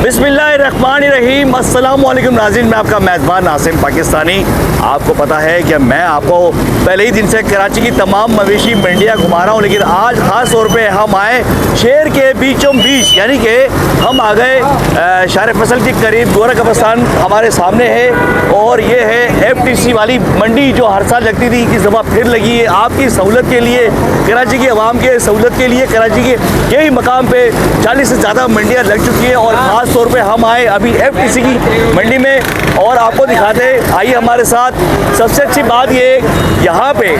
बिस्मिल्लाहिर्रहमानिर्रहीम। अस्सलाम वालेकुम नाज़रीन, मैं आपका मेज़बान नासिम पाकिस्तानी। आपको पता है कि मैं आपको पहले ही दिन से कराची की तमाम मवेशी मंडियाँ घुमा रहा हूँ, लेकिन आज ख़ास तौर पे हम आए शहर के बीचों बीच, यानी कि हम आ गए शार फसल के करीब। गोरा कब्रिस्तान हमारे सामने है और ये है FTC वाली मंडी जो हर साल लगती थी, इस दफ़ा फिर लगी है आपकी सहूलत के लिए, कराची की आवाम के सहूलत के लिए। कराची के कई मकाम पे 40 से ज़्यादा मंडियाँ लग चुकी हैं और ख़ास तौर पे हम आए अभी FTC की मंडी में और आपको दिखाते हैं। आइए हमारे साथ। सबसे अच्छी बात ये यहाँ पे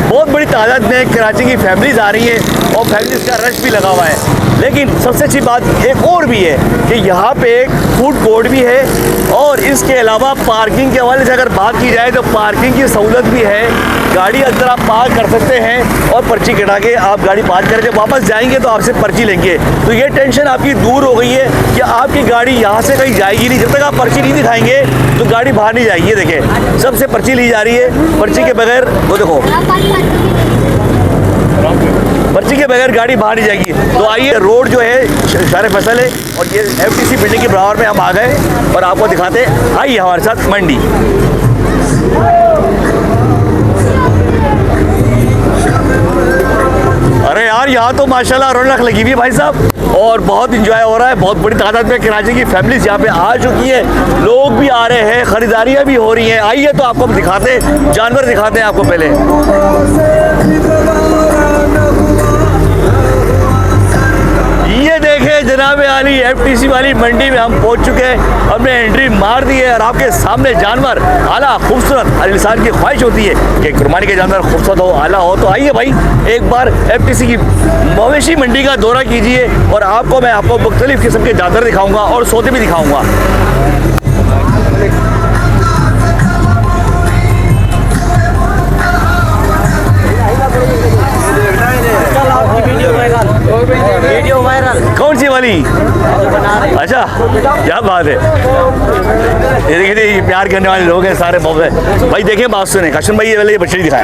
बहुत बड़ी तादाद में कराची की फैमिलीज़ आ रही हैं और फैमिलीज़ का रश भी लगा हुआ है। लेकिन सबसे अच्छी बात एक और भी है कि यहाँ पे एक फूड कोर्ट भी है और इसके अलावा पार्किंग के हवाले से अगर बात की जाए तो पार्किंग की सहूलत भी है। गाड़ी अंदर आप पार्क कर सकते हैं और पर्ची कटा के आप गाड़ी पार्क करके वापस जाएंगे तो आपसे पर्ची लेंगे। तो ये टेंशन आपकी दूर हो गई है कि आपकी गाड़ी यहाँ से कहीं जाएगी नहीं। जब तक आप पर्ची नहीं दिखाएंगे तो गाड़ी बाहर नहीं जाएगी। देखें, सबसे पर्ची ली जा रही है, पर्ची के बगैर वो देखो, पर्ची के बगैर गाड़ी बाहर नहीं जाएगी। तो आइए, रोड जो है शार फसल है और ये FTC बिल्डिंग के बराबर में हम आ गए और आपको दिखाते हैं। आइए हमारे साथ मंडी। अरे यार, यहाँ तो माशाल्लाह रौनक लगी हुई है भाई साहब और बहुत इंजॉय हो रहा है। बहुत बड़ी तादाद में कराची की फैमिलीज यहाँ पे आ चुकी है, लोग भी आ रहे हैं, खरीदारियाँ भी हो रही हैं। आइए तो आपको दिखाते हैं, जानवर दिखाते हैं आपको पहले। ये देखे जनाब आली, FTC वाली मंडी में हम पहुंच चुके हैं। हमने एंट्री मार दी है और आपके सामने जानवर आला खूबसूरत। हर इंसान की ख्वाहिश होती है कि कुर्बानी के जानवर खूबसूरत हो, आला हो। तो आइए भाई, एक बार FTC की मवेशी मंडी का दौरा कीजिए और मैं आपको मुख्तलिफ किस्म के जानवर दिखाऊंगा और सौदे भी दिखाऊंगा। वीडियो वायरल कौन सी वाली? अच्छा, क्या बात है। ये देखिए, प्यार करने वाले लोग हैं सारे बहुत। भाई देखिए, बात सुने काशिम भाई, ये बछड़ी दिखाएं,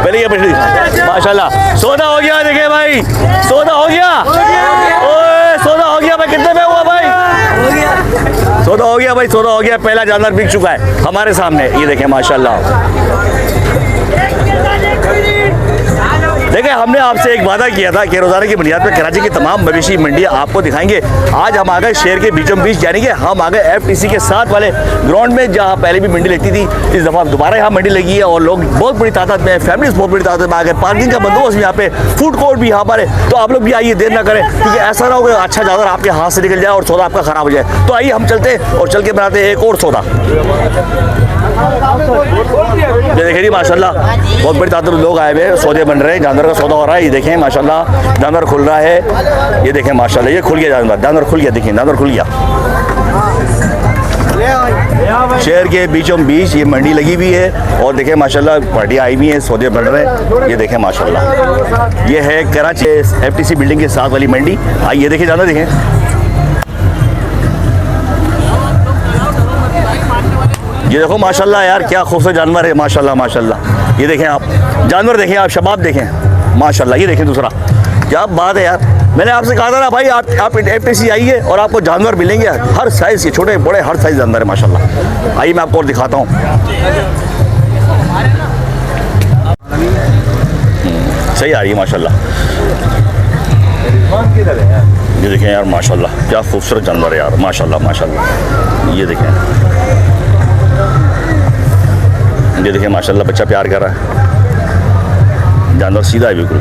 पहले ये बछड़ी दिखाएं। माशाल्लाह, सौदा हो गया। देखिए भाई, सौदा हो गया। ओए, सौदा हो गया भाई। कितने में हुआ भाई? सौदा हो गया भाई, सौदा हो गया। पहला जानवर बिक चुका है हमारे सामने। ये देखें माशाल्लाह। देखिए, हमने आपसे एक वादा किया था कि रोज़ाना की बुनियाद पर कराची की तमाम मवेशी मंडियाँ आपको दिखाएंगे। आज हम आ गए शहर के बीचों बीच, यानी कि हम आ गए FTC के साथ वाले ग्राउंड में, जहाँ पहले भी मंडी लगती थी। इस दफ़ा दोबारा यहाँ मंडी लगी है और लोग बहुत बड़ी तादाद में, फैमिलीज बहुत बड़ी तादाद में आ गए। पार्किंग का बंदोबस्त भी यहाँ पे, फूड कोर्ट भी यहाँ पर है। तो आप लोग भी आइए, देर ना करें, क्योंकि ऐसा ना हो कि अच्छा जानवर आपके हाथ से निकल जाए और सौदा आपका ख़राब हो जाए। तो आइए हम चलते हैं और चल के बनाते हैं एक और सौदा। ये देखिए जी माशाल्लाह, बहुत बड़ी तादाद में लोग आए हुए हैं, सौदे बन रहे हैं, जानवर का सौदा हो रहा है। ये देखें माशाल्लाह, जानवर खुल रहा है। ये देखें माशाल्लाह, ये खुल गया जानवर खुल गया। देखिए, जानवर खुल गया। शहर के बीचों बीच ये मंडी लगी हुई है और देखें माशाल्लाह, पार्टी आई हुई है, सौदे बन रहे हैं। ये देखें माशाल्लाह, ये है कराची FTC बिल्डिंग के साथ वाली मंडी। आइए देखिए, जानवर देखें। ये देखो माशाल्लाह यार, क्या खूबसूरत जानवर है माशाल्लाह माशाल्लाह। ये देखें आप, जानवर देखें आप, शबाब देखें माशाल्लाह। ये देखें दूसरा, क्या बात है यार। मैंने आपसे कहा था ना भाई, आप FTC आइए और आपको जानवर मिलेंगे हर साइज़ के, छोटे बड़े हर साइज़ जानवर है माशाल्लाह। आइए मैं आपको और दिखाता हूँ। सही आ रही है माशाल्लाह। ये देखें यार माशाल्लाह, क्या खूबसूरत जानवर है यार माशाल्लाह माशाल्लाह। ये देखें, ये देखें माशाल्लाह, बच्चा प्यार कर रहा है। जानवर सीधा है बिल्कुल।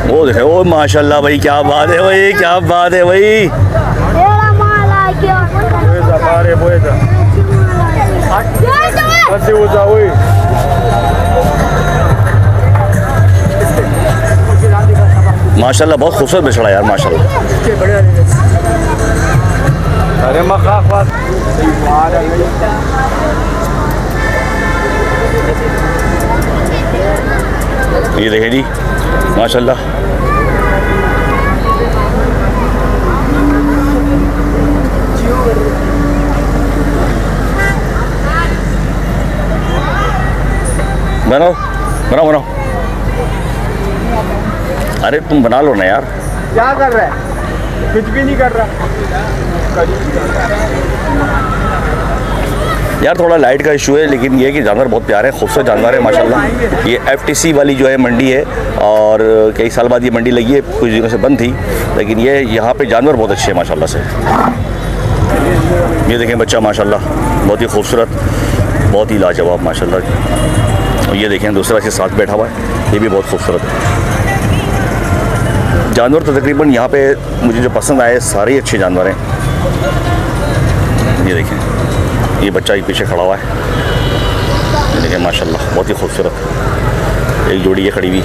वो देखें, वो माशाल्लाह भाई, क्या बात है भाई, क्या बात है भाई। माशाल्लाह बहुत खूबसूरत बछड़ा यार माशाल्लाह। अरे ये देखें जी माशाल्लाह, बनाओ बनाओ बनाओ। अरे तुम बना लो ना यार। क्या कर रहे हैं? कुछ भी नहीं कर रहा। यार थोड़ा लाइट का इशू है, लेकिन ये कि जानवर बहुत प्यारे हैं, खूबसूरत जानवर है माशाल्लाह। ये FTC वाली जो है मंडी है, और कई साल बाद ये मंडी लगी है, कुछ दिनों से बंद थी, लेकिन ये यहाँ पे जानवर बहुत अच्छे हैं माशाल्लाह से। ये देखें बच्चा माशाल्लाह बहुत ही खूबसूरत, बहुत ही लाजवाब माशाल्लाह। और ये देखें दूसरा इसके साथ बैठा हुआ है, ये भी बहुत खूबसूरत है। जानवर तो तकरीबन यहाँ पे मुझे जो पसंद आए सारे ही अच्छे जानवर हैं। ये देखें ये बच्चा एक पीछे खड़ा हुआ है, ये देखें माशाल्लाह बहुत ही खूबसूरत। एक जोड़ी ये खड़ी हुई,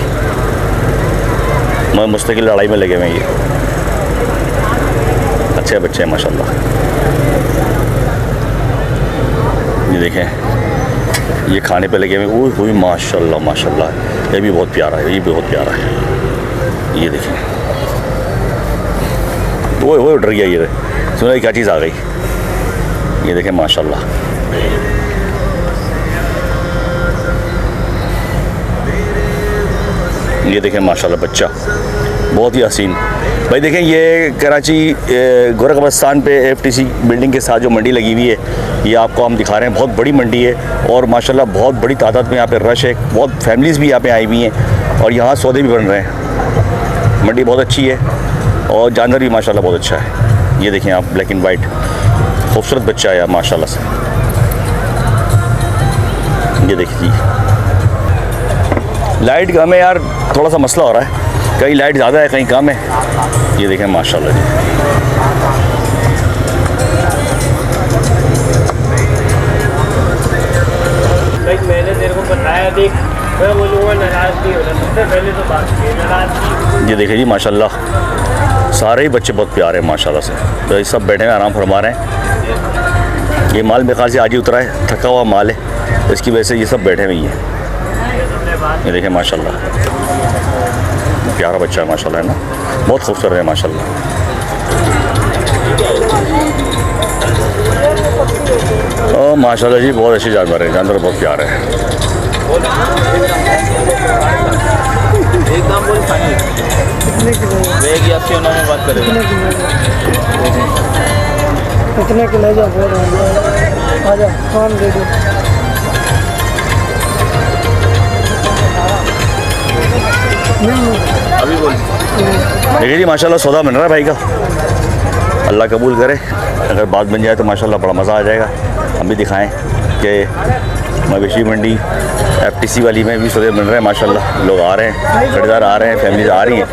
मैं मुस्तकिल लड़ाई में लगे हुए हैं। ये अच्छे बच्चे हैं माशाल्लाह। ये देखें ये खाने पे लगे हुए, ओह हुई माशाल्लाह माशाल्लाह। ये भी बहुत प्यारा है, ये भी बहुत प्यारा है। ये देखें वो डर गया, ये सुना क्या चीज़ आ गई। ये देखें माशाल्लाह। ये देखें माशाल्लाह बच्चा बहुत ही हसीन। भाई देखें ये कराची गोरखपुस्तान पे FTC बिल्डिंग के साथ जो मंडी लगी हुई है, ये आपको हम दिखा रहे हैं। बहुत बड़ी मंडी है और माशाल्लाह बहुत बड़ी तादाद में यहाँ पे रश है, बहुत फैमिलीज़ भी यहाँ पे आई हुई हैं और यहाँ सौदे भी बन रहे हैं। मंडी बहुत अच्छी है और जानवर भी माशाल्लाह बहुत अच्छा है। ये देखें आप ब्लैक एंड वाइट खूबसूरत बच्चा है यार माशाल्लाह से। ये देखिए लाइट कम है यार, थोड़ा सा मसला हो रहा है, कहीं लाइट ज़्यादा है कहीं कम है। ये देखें माशाल्लाह जी। मैंने तेरे को बताया, देख मैं बोलूँगा नाराज़ नहीं होना, सबसे पहले तो बात की नाराज़। ये देखिए जी माशाल्लाह सारे ही बच्चे बहुत प्यारे हैं माशाल्लाह से। तो ये सब बैठे हुए आराम फरमा रहे हैं। ये माल मेरे ख्याल से आज ही उतरा है, थका हुआ माल है, इसकी वजह से ये सब बैठे हुए ही हैं। ये देखें माशाल्लाह प्यारा बच्चा है माशाल्लाह, है ना, बहुत खूबसूरत है माशाल्लाह। और माशाल्लाह जी बहुत अच्छे जानवर हैं, जानवर बहुत प्यारे हैं। एकदम बोल फाइनल वेग या फिर उन्होंने बात करेगा कितने के ले जाओ, बोल रहा आ जाओ कौन दे दो। अभी बोल। देखिए जी माशाल्लाह सौदा बन रहा है भाई का, अल्लाह कबूल करे। अगर बात बन जाए तो माशाल्लाह बड़ा मज़ा आ जाएगा। हम भी दिखाएं कि मवेशी मंडी FTC वाली में भी सौदे बन रहे हैं माशाल्लाह। लोग आ रहे हैं, खरीदार आ रहे हैं, फैमिलीज आ रही हैं।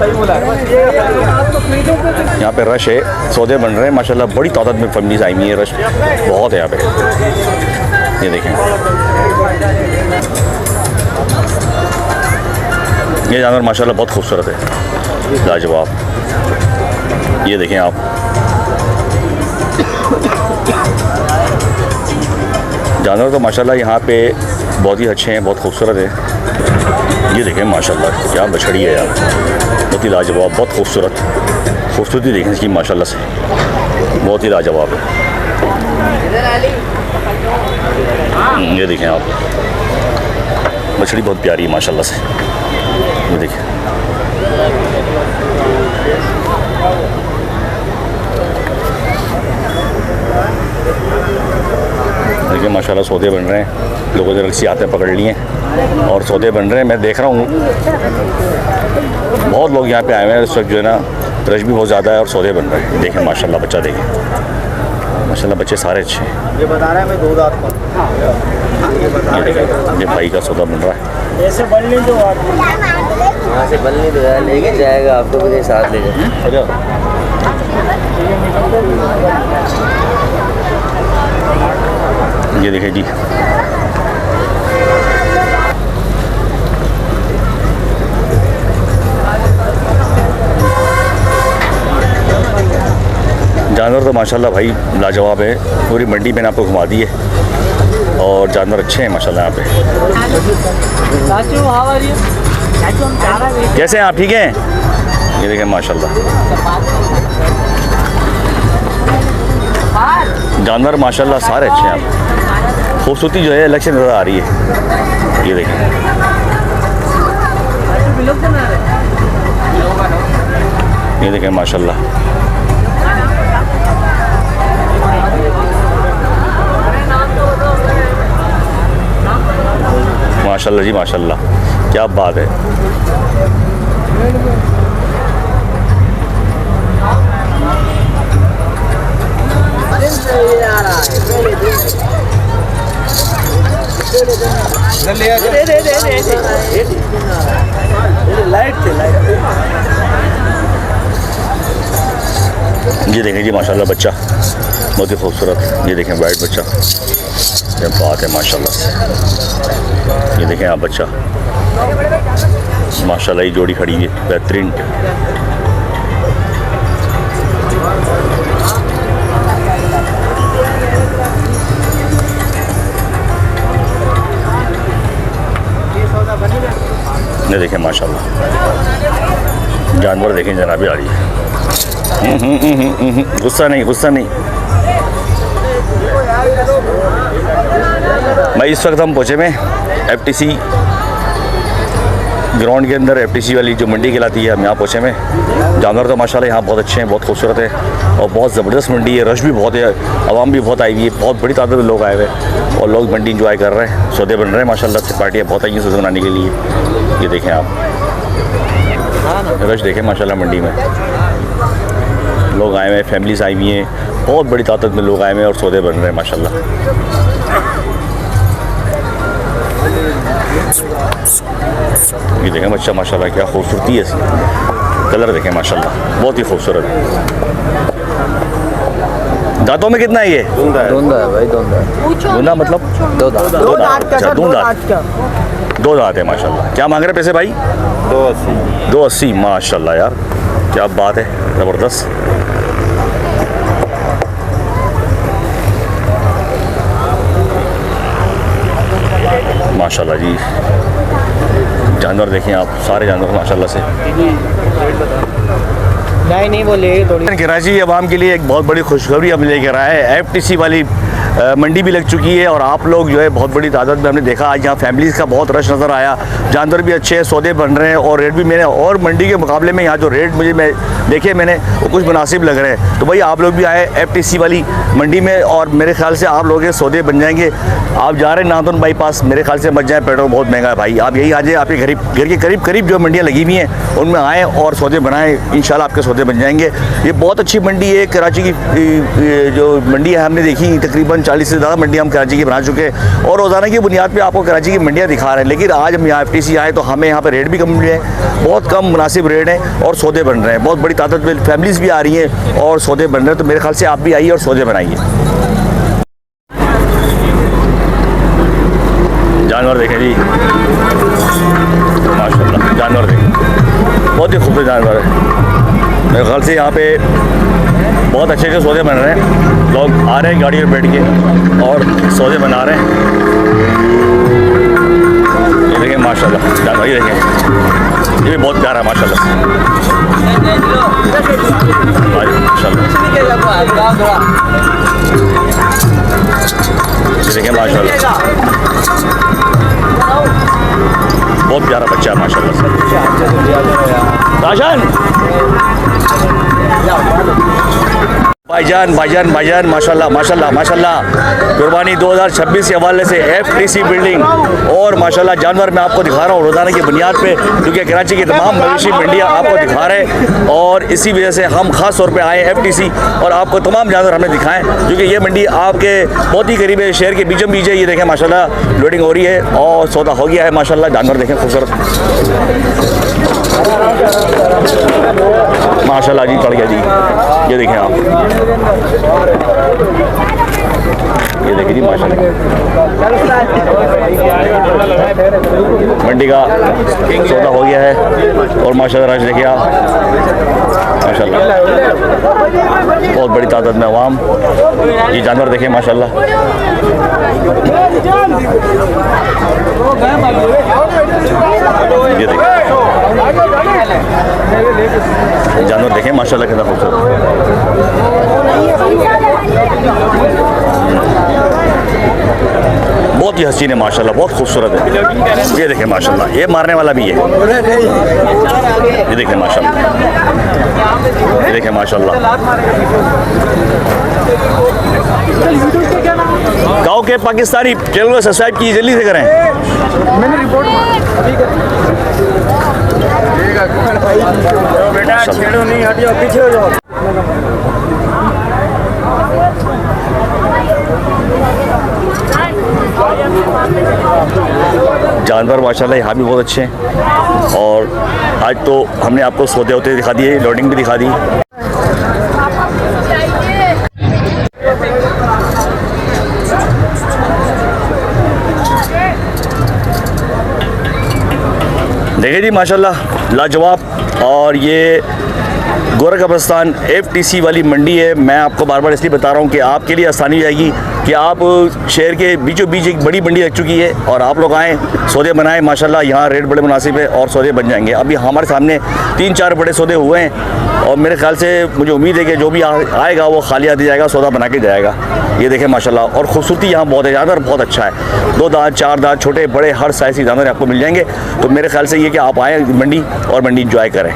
यहाँ पे रश है, सौदे बन रहे हैं माशाल्लाह, बड़ी तादाद में फैमिलीज आई हुई है, रश बहुत है यहाँ पे। ये देखें ये जानवर माशाल्लाह बहुत खूबसूरत है, लाजवाब। ये देखें आप जानवर तो माशाल्लाह यहाँ पे बहुत ही अच्छे हैं, बहुत खूबसूरत है। ये देखें माशाल्लाह क्या बछड़ी है यार, बहुत ही लाजवाब, बहुत खूबसूरत। खूबसूरती देखें इसकी माशाल्लाह से, बहुत ही लाजवाब है। ये देखें आप बछड़ी बहुत प्यारी है माशाल्लाह से। ये देखिए देखिए माशाल्लाह सौदे बन रहे हैं, लोगों ने रस्सी हाथ में पकड़ लिए और सौदे बन रहे हैं। मैं देख रहा हूँ बहुत लोग यहाँ पे आए हुए हैं इस वक्त, जो है ना रश भी बहुत ज़्यादा है और सौदे बन रहे हैं। देखें माशाल्लाह बच्चा, देखें माशाल्लाह बच्चे सारे अच्छे हैं। ये बता रहा है मैं 2 दांत का। ये देखें ये भाई का सौदा बन रहा है। ऐसे बल्ली दो आप, यहाँ से बल नहीं दो यार, लेके जाएगा आपको भी साथ ले जाए। ये देखिए जी जानवर तो माशाल्लाह भाई लाजवाब है। पूरी मंडी मैंने आपको घुमा दी है और जानवर अच्छे हैं माशाल्लाह यहाँ पे। कैसे हैं आप, ठीक हैं? ये देखें माशाल्लाह जानवर माशाल्लाह सारे अच्छे हैं। आप खूबसूरती जो है अलग से नज़र आ रही है। ये देखें ये देखें माशाल्लाह माशाल्लाह जी माशाल्लाह, क्या बात है। ये देखें जी माशाल्लाह बच्चा बहुत ही खूबसूरत, ये देखें वाइट बच्चा, क्या बात है माशाल्लाह से। ये देखें आप बच्चा माशाल्लाह, ये जोड़ी खड़ी है बेहतरीन। ये देखें माशाल्लाह, जानवर देखें जनाबी आ रही है। गुस्सा नहीं, गुस्सा नहीं। भाई इस वक्त हम पहुँचे में FTC ग्राउंड के अंदर, FTC वाली जो मंडी कहलाती है, हम यहाँ पहुँचे में। जानवर तो माशाल्लाह यहाँ बहुत अच्छे हैं, बहुत खूबसूरत है और बहुत ज़बरदस्त मंडी है। रश भी बहुत है, आवाम भी बहुत आई हुई है, बहुत बड़ी तादाद में लोग आए हुए हैं और लोग मंडी इंजॉय कर रहे हैं, सौदे बन रहे हैं माशाल्लाह से। पार्टियाँ बहुत आई हैं सौदे बनाने के लिए। ये देखें आप, रश देखें माशाल्लाह, मंडी में लोग आए हुए हैं, फैमिलीज आई हुई हैं, बहुत बड़ी तादाद में लोग आए हुए हैं और सौदे बन रहे हैं माशाल्लाह। ये देखें बच्चा माशाल्लाह, क्या खूबसूरती है इसकी, कलर देखें माशाल्लाह, बहुत ही खूबसूरत। दांतों में कितना है ये? धुंधा है भाई, धुंधा। धुंधा मतलब दो दांत। दो दांत, अच्छा दो दांत, दो दांत है माशाल्लाह। क्या मांग रहे पैसे भाई? 280। 280 माशाल्लाह यार, क्या बात है, ज़बरदस्त। माशाल्लाह जी, जानवर देखें आप, सारे जानवर माशाल्लाह से। नहीं वो ले थोड़ी। कराची अवाम के लिए एक बहुत बड़ी खुशखबरी हम लेकर आए हैं। FTC वाली मंडी भी लग चुकी है और आप लोग जो है बहुत बड़ी तादाद में हमने देखा आज यहाँ फैमिलीज़ का बहुत रश नज़र आया। जानवर भी अच्छे हैं, सौदे बन रहे हैं और रेट भी मैंने और मंडी के मुकाबले में यहाँ जो रेट मुझे देखे मैंने वो कुछ मुनासिब लग रहे हैं। तो भाई आप लोग भी आए FTC वाली मंडी में और मेरे ख्याल से आप लोगों के सौदे बन जाएंगे। आप जा रहे हैं नादौन बाईपास, मेरे ख्याल से मत जाए, पेट्रोल बहुत महंगा है भाई। आप यही आ जाए, आपके घर के करीब करीब जो मंडियाँ लगी हुई हैं उनमें आएँ और सौदे बनाएँ, इंशाल्लाह आपके सौदे बन जाएंगे। ये बहुत अच्छी मंडी है कराची की। जो मंडी है हमने देखी, तकरीबन 40 से ज़्यादा मंडी हम कराची की बना चुके हैं और रोज़ाना की बुनियाद पे आपको कराची की मंडियाँ दिखा रहे हैं। लेकिन आज हम यहाँ FTC आए तो हमें यहाँ पे रेट भी कम मिले हैं, बहुत कम मुनासिब रेट हैं और सौदे बन रहे हैं। बहुत बड़ी तादाद में फैमिलीज़ भी आ रही हैं और सौदे बन रहे हैं। तो मेरे ख्याल से आप भी आइए और सौदे बनाइए। जानवर देखें जी माशाल्लाह, जानवर देखें, बहुत ही खूबसूरत जानवर है। मेरे ख्याल से यहाँ पे बहुत अच्छे अच्छे सौदे बन रहे हैं। लोग आ रहे हैं गाड़ी में बैठ के और सौदे बना रहे हैं। ये देखें माशाल्लाह, जानवर ये देखें, ये भी बहुत प्यारा है माशाल्लाह माशाल्लाह। ये देखें माशाल्लाह, बहुत प्यारा बच्चा है माशाल्लाह से। राजन भाईजान भाईजान भाईजान माशाल्लाह माशाल्लाह माशाल्लाह, कुर्बानी 2026 के हवाले से FTC बिल्डिंग और माशाल्लाह जानवर मैं आपको दिखा रहा हूँ रोज़ाना की बुनियाद पे, क्योंकि कराची की तमाम मवेशी मंडियाँ आपको दिखा रहे हैं और इसी वजह से हम ख़ास तौर पे आए FTC और आपको तमाम जानवर हमने दिखाएं, क्योंकि ये मंडी आपके बहुत ही करीब है, शहर के बीचों बीच है। ये देखें माशाल्लाह लोडिंग हो रही है और सौदा हो गया है माशाल्लाह। जानवर देखें खूबसूरत माशाल्लाह जी, चढ़ गया जी। ये देखें आप, ये देखिए जी माशाल्लाह, मंडी का सौदा हो गया है और माशाल्लाह राज देखिए आप माशाल्लाह, बहुत बड़ी तादाद में अवाम। ये जानवर देखें माशाल्लाह, ये देखिए जानवर देखें माशाल्लाह कितना खूबसूरत। बहुत ही हसीन है माशाल्लाह, बहुत खूबसूरत है। ये देखें माशाल्लाह, ये मारने वाला भी है। ये देखें माशाल्लाह, ये देखें माशाल्लाह। गाँव के पाकिस्तानी चैनल को सब्सक्राइब कीजिए, जल्दी से करें। बेटा छेड़ो नहीं, हट जाओ, पीछे हो जाओ। जानवर माशाल्लाह यहाँ भी बहुत अच्छे हैं। और आज तो हमने आपको सोते होते दिखा दिए, लोडिंग भी दिखा दी। देखिए जी माशाल्लाह लाजवाब। और ये गोरखपुरस्तान FTC वाली मंडी है। मैं आपको बार बार इसलिए बता रहा हूँ कि आपके लिए आसानी हो जाएगी कि आप शहर के बीचों बीच एक बड़ी मंडी लग चुकी है और आप लोग आएँ, सौदे बनाएं। माशाल्लाह यहाँ रेट बड़े मुनासिब है और सौदे बन जाएंगे। अभी हमारे सामने 3-4 बड़े सौदे हुए हैं और मेरे ख्याल से मुझे उम्मीद है कि जो भी आएगा वो खाली आती जाएगा, सौदा बना के जाएगा। ये देखें माशाल्लाह। और खूबसूरती यहाँ बहुत है, जानवर बहुत अच्छा है। 2 दांत 4 दांत छोटे बड़े हर साइज़ के जानवर आपको मिल जाएंगे। तो मेरे ख्याल से ये कि आप आएँ मंडी और मंडी इंजॉय करें।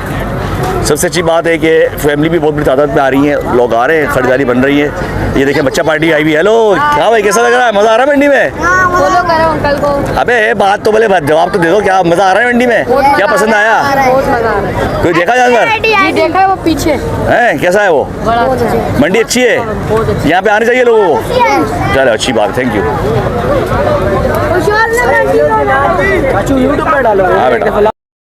सबसे अच्छी बात है कि फैमिली भी बहुत बड़ी तादाद में आ रही है, लोग आ रहे हैं, खरीदारी बन रही है। ये देखें बच्चा पार्टी आई हुई है। हेलो, क्या भाई कैसा लग रहा है? मज़ा आ रहा है मंडी में? फॉलो करो अंकल को। अबे बात तो बोले, जवाब तो दे दो, क्या मज़ा आ रहा है मंडी में? क्या पसंद आया? बहुत मजा आ रहा है। कोई देखा जानवर ये देखा है वो पीछे है? कैसा है वो? बड़ा अच्छा। मंडी अच्छी है, यहाँ पे आने चाहिए लोगों को। चलो अच्छी बात, थैंक यू। यूट्यूब पर डालो। हाँ बेटा।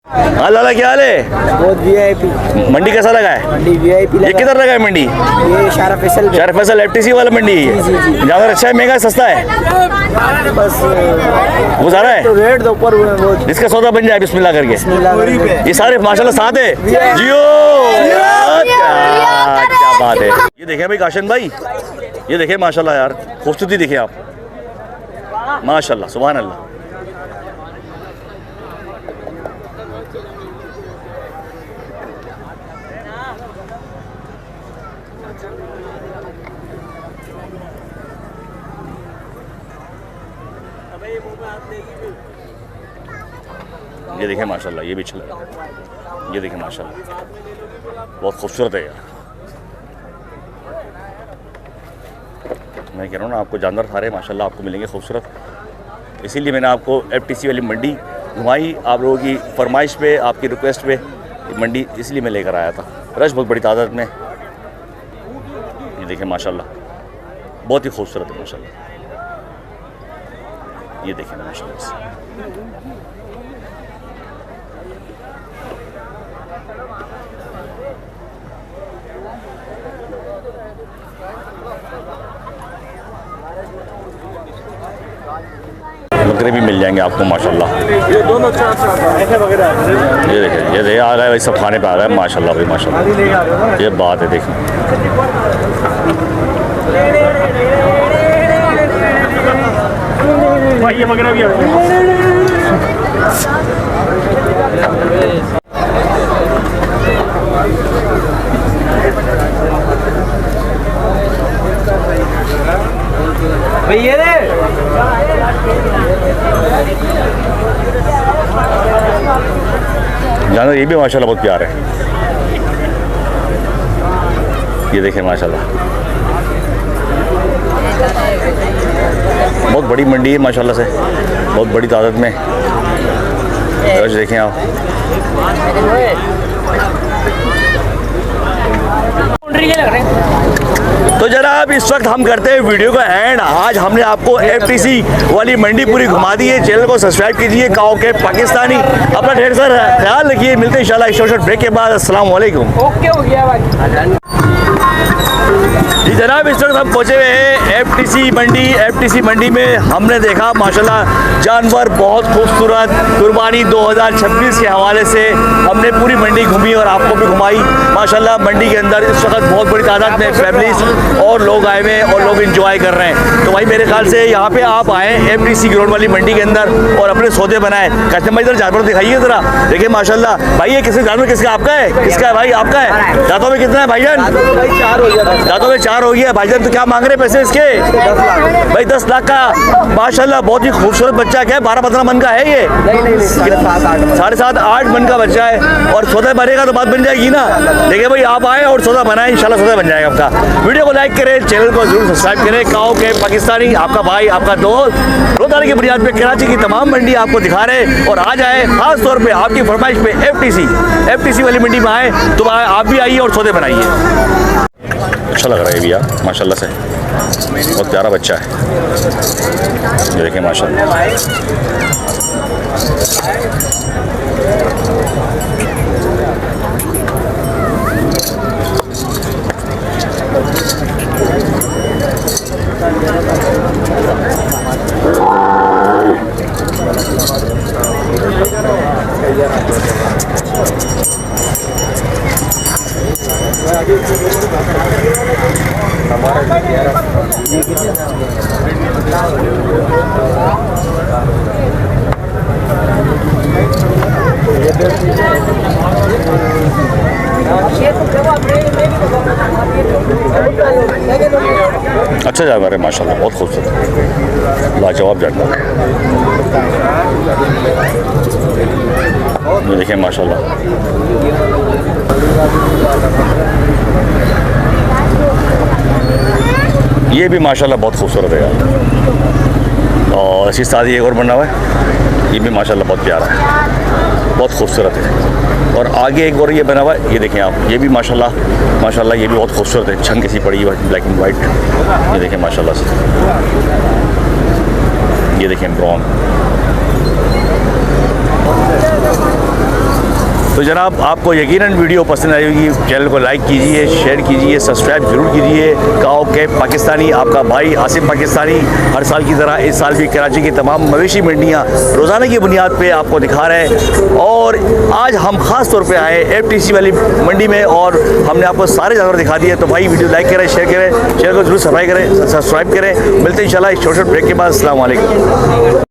हाँ लाला, क्या हाल है? बहुत VIP मंडी कैसा लगा है? मंडी VIP ये किधर लगा है मंडी? ये शारा फैसल शार फैसल FTC वाला मंडी है। जानवर अच्छा है, महंगा है, सस्ता है? बस वो सारा है, तो रेट तो ऊपर हुए वो इसका सौदा बन जाए बिस्मिल्लाह करके। ये सारे माशाल्लाह साथ है। जियो, क्या बात है। ये देखें भाई काशन भाई, ये देखें माशाल्लाह यार, खूबसूरती देखें आप, माशाल्लाह सुभान अल्लाह। ये देखें माशाल्लाह, ये भी अच्छा लगा। ये देखें माशाल्लाह, बहुत खूबसूरत है यार। मैं कह रहा हूँ ना, आपको जानवर सारे माशाल्लाह आपको मिलेंगे खूबसूरत। इसीलिए मैंने आपको FTC वाली मंडी घुमाई, आप लोगों की फरमाइश पे, आपकी रिक्वेस्ट पे मंडी इसलिए मैं लेकर आया था। रश बहुत बड़ी तादाद में। ये देखें माशाल्लाह, बहुत ही खूबसूरत है माशाल्लाह। ये देखें माशाल्लाह। बकरे भी मिल जाएंगे आपको माशाल्लाह। ये दोनों ऐसे वगैरह ये देखिए, ये देखिए आ गए भाई, सब खाने पे आ गए माशाल्लाह भाई माशाल्लाह। ये बात है, देखिए भाई ये वगैरह भी आ गए। भैया रे जानवर ये भी माशाल्लाह बहुत प्यार है। ये देखें माशाल्लाह, बहुत बड़ी मंडी है माशाल्लाह से, बहुत बड़ी तादाद में। रश देखें आप। तो जनाब इस वक्त हम करते हैं वीडियो का एंड। आज हमने आपको FTC वाली मंडी पूरी घुमा दी है। चैनल को सब्सक्राइब कीजिए। गाँव के पाकिस्तानी, अपना ढेर सारा ख्याल रखिए। मिलते हैं इंशाल्लाह एक शॉर्ट ब्रेक के बाद। अस्सलाम वालेकुम। ओके हो गया भाई। जी जनाब इस वक्त हम पहुँचे हुए हैं FTC मंडी में। हमने देखा माशाल्लाह जानवर बहुत खूबसूरत। कुर्बानी 2026 के हवाले से हमने पूरी मंडी घूमी और आपको भी घुमाई माशाल्लाह। मंडी के अंदर इस वक्त बहुत बड़ी तादाद में फैमिलीज और लोग आए हुए हैं और लोग इंजॉय कर रहे हैं। तो भाई मेरे ख्याल से यहाँ पे आप आएँ FTC ग्राउंड वाली मंडी के अंदर और अपने सौदे बनाएं। कस्टमर इधर जानवर दिखाइए ज़रा, देखिए माशाल्लाह। भाई ये किसका जानवर, किसका? आपका है? किसका है भाई? आपका है? दांतों में कितना है भाईजान? भाई 4 हो गया। दांतों में 4 हो गया भाईजान, तो क्या मांग रहे पैसे इसके? भाई 10 लाख का माशाल्लाह, बहुत ही खूबसूरत बच्चा है। क्या 12-15 मन का है ये? नहीं 7.5-8 मन का बच्चा है। और सौदा बनेगा तो बात बन जाएगी ना। देखिए भाई, आप आए और सौदा बनाए, इंशाल्लाह सौदा बन जाएगा आपका। वीडियो को लाइक करें, चैनल को जरूर सब्सक्राइब करें। काओ के पाकिस्तानी, आपका भाई, आपका दोस्त, रोजाना की बुनियाद पे कराची की तमाम मंडी आपको दिखा रहे हैं। और आज आए खास तौर पे आपकी फरमाइश पे FTC वाली मंडी में आए, तो आप भी आइए और सौदे बनाइए। अच्छा लग रहा है भैया माशाल्लाह से, बहुत प्यारा बच्चा है। ये देखिए माशाल्लाह। अच्छा जानवर है माशाल्लाह, बहुत खूबसूरत, लाजवाब जानवर है। ये देखिए माशाल्लाह। ये भी माशाल्लाह बहुत खूबसूरत है यार। और इसी साथ एक और बना हुआ है, ये भी माशाल्लाह बहुत प्यारा है, बहुत खूबसूरत है। और आगे एक और ये बना हुआ है, ये देखें आप, ये भी माशाल्लाह ये भी बहुत खूबसूरत है। छंग कैसी पड़ी हुई, ब्लैक एंड वाइट। ये देखें माशाल्लाह से, ये देखें ब्राउन। तो जनाब, आपको यकीनन वीडियो पसंद आई होगी। चैनल को लाइक कीजिए, शेयर कीजिए, सब्सक्राइब जरूर कीजिए। काओ के पाकिस्तानी, आपका भाई आसिम पाकिस्तानी हर साल की तरह इस साल भी कराची की तमाम मवेशी मंडियाँ रोज़ाना की बुनियाद पे आपको दिखा रहे हैं। और आज हम ख़ास तौर पे आए FTC वाली मंडी में, और हमने आपको सारे जानवर दिखा दिए। तो भाई वीडियो लाइक करें, शेयर करें, चैनल को जरूर सब्सक्राइब करें। मिलते हैं इंशाल्लाह इस छोटे ब्रेक के बाद। अस्सलाम वालेकुम।